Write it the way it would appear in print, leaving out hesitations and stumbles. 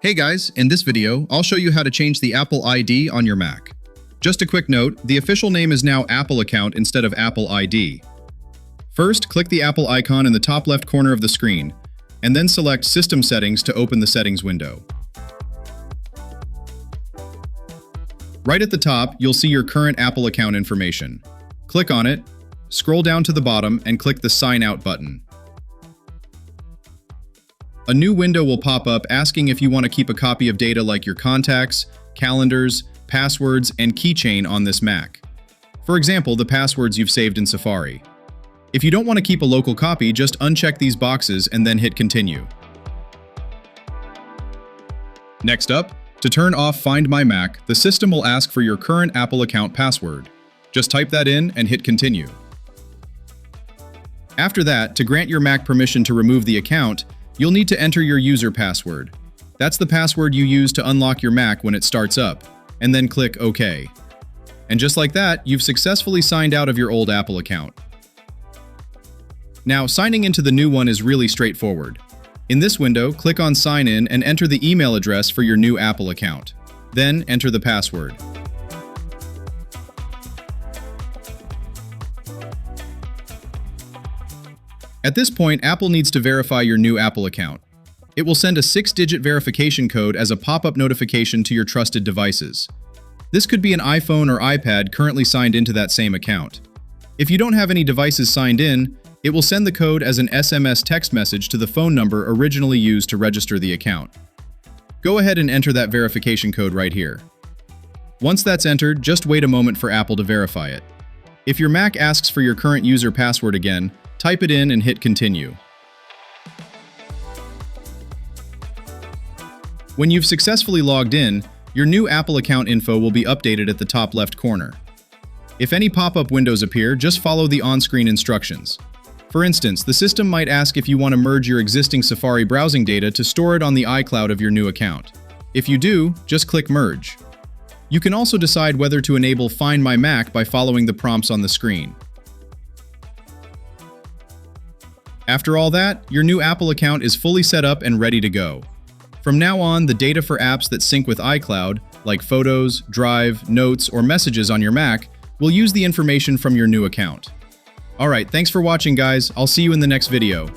Hey guys, in this video, I'll show you how to change the Apple ID on your Mac. Just a quick note, the official name is now Apple Account instead of Apple ID. First, click the Apple icon in the top left corner of the screen, and then select System Settings to open the settings window. Right at the top, you'll see your current Apple account information. Click on it, scroll down to the bottom, and click the Sign Out button. A new window will pop up asking if you want to keep a copy of data like your contacts, calendars, passwords, and keychain on this Mac. For example, the passwords you've saved in Safari. If you don't want to keep a local copy, just uncheck these boxes and then hit Continue. Next up, to turn off Find My Mac, the system will ask for your current Apple account password. Just type that in and hit Continue. After that, to grant your Mac permission to remove the account, you'll need to enter your user password. That's the password you use to unlock your Mac when it starts up, and then click OK. And just like that, you've successfully signed out of your old Apple account. Now, signing into the new one is really straightforward. In this window, click on Sign In and enter the email address for your new Apple account. Then, enter the password. At this point, Apple needs to verify your new Apple account. It will send a 6-digit verification code as a pop-up notification to your trusted devices. This could be an iPhone or iPad currently signed into that same account. If you don't have any devices signed in, it will send the code as an SMS text message to the phone number originally used to register the account. Go ahead and enter that verification code right here. Once that's entered, just wait a moment for Apple to verify it. If your Mac asks for your current user password again, type it in and hit Continue. When you've successfully logged in, your new Apple account info will be updated at the top left corner. If any pop-up windows appear, just follow the on-screen instructions. For instance, the system might ask if you want to merge your existing Safari browsing data to store it on the iCloud of your new account. If you do, just click Merge. You can also decide whether to enable Find My Mac by following the prompts on the screen. After all that, your new Apple account is fully set up and ready to go. From now on, the data for apps that sync with iCloud, like Photos, Drive, Notes, or Messages on your Mac, will use the information from your new account. Alright, thanks for watching guys, I'll see you in the next video.